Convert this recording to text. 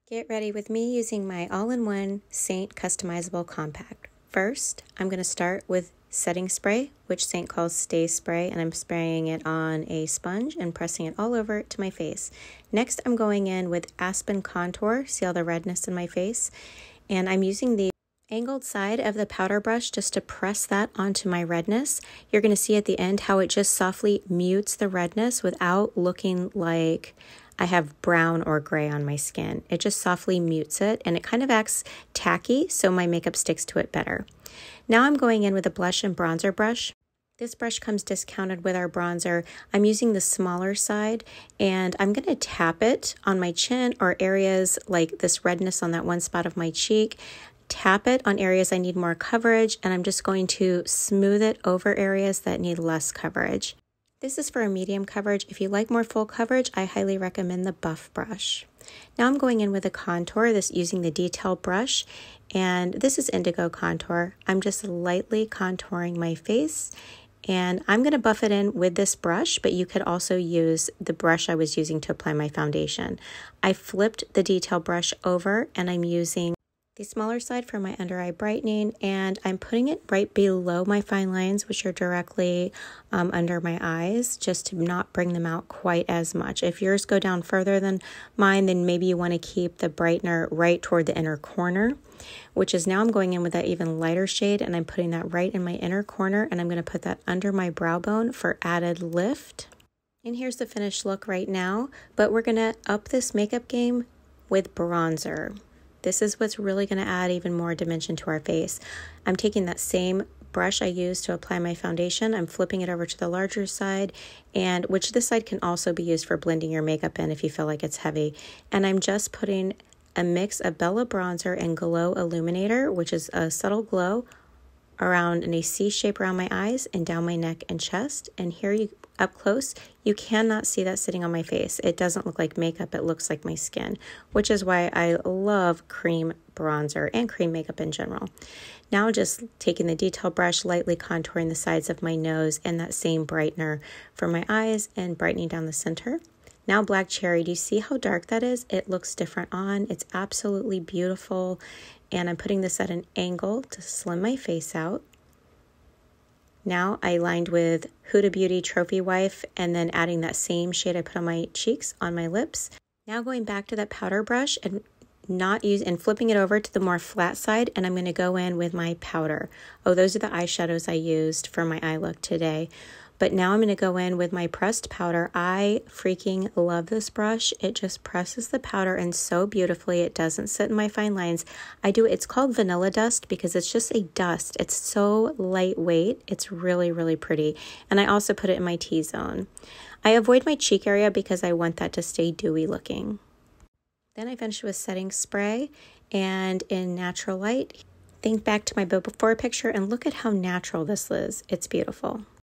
Get ready with me using my all-in-one Seint customizable compact. First, I'm going to start with setting spray, which Seint calls Stay Spray, and I'm spraying it on a sponge and pressing it all over to my face. Next, I'm going in with Aspen Contour. See all the redness in my face? And I'm using the angled side of the powder brush just to press that onto my redness. You're going to see at the end how it just softly mutes the redness without looking like I have brown or gray on my skin. It just softly mutes it, and it kind of acts tacky, so my makeup sticks to it better. Now I'm going in with a blush and bronzer brush. This brush comes discounted with our bronzer. I'm using the smaller side, and I'm going to tap it on my chin or areas like this redness on that one spot of my cheek. Tap it on areas I need more coverage, and I'm just going to smooth it over areas that need less coverage. This is for a medium coverage. If you like more full coverage, I highly recommend the buff brush. Now I'm going in with a contour, this using the detail brush, and this is indigo contour. I'm just lightly contouring my face, and I'm going to buff it in with this brush, but you could also use the brush I was using to apply my foundation. I flipped the detail brush over, and I'm using the smaller side for my under eye brightening, and I'm putting it right below my fine lines, which are directly under my eyes, just to not bring them out quite as much. If yours go down further than mine, then maybe you want to keep the brightener right toward the inner corner, which is now I'm going in with that even lighter shade, and I'm putting that right in my inner corner, and I'm going to put that under my brow bone for added lift. And here's the finished look right now, but we're going to up this makeup game with bronzer. This is what's really going to add even more dimension to our face. I'm taking that same brush I used to apply my foundation. I'm flipping it over to the larger side, and which this side can also be used for blending your makeup in if you feel like it's heavy. And I'm just putting a mix of Bella Bronzer and Glow Illuminator, which is a subtle glow, around in a C shape around my eyes and down my neck and chest. And here you up close, you cannot see that sitting on my face. It doesn't look like makeup, it looks like my skin, which is why I love cream bronzer and cream makeup in general. Now just taking the detail brush, lightly contouring the sides of my nose and that same brightener for my eyes and brightening down the center. Now Black Cherry, do you see how dark that is? It looks different on. It's absolutely beautiful. And I'm putting this at an angle to slim my face out. Now I lined with Huda Beauty Trophy Wife, and then adding that same shade I put on my cheeks on my lips. Now going back to that powder brush and flipping it over to the more flat side, and I'm going to go in with my powder. Oh, those are the eyeshadows I used for my eye look today. But now I'm going to go in with my pressed powder. I freaking love this brush. It just presses the powder in so beautifully. It doesn't sit in my fine lines. It's called Vanilla Dust because it's just a dust. It's so lightweight. It's really, really pretty. And I also put it in my T-zone. I avoid my cheek area because I want that to stay dewy looking. Then I finished with setting spray, and in natural light, think back to my before picture and look at how natural this is. It's beautiful.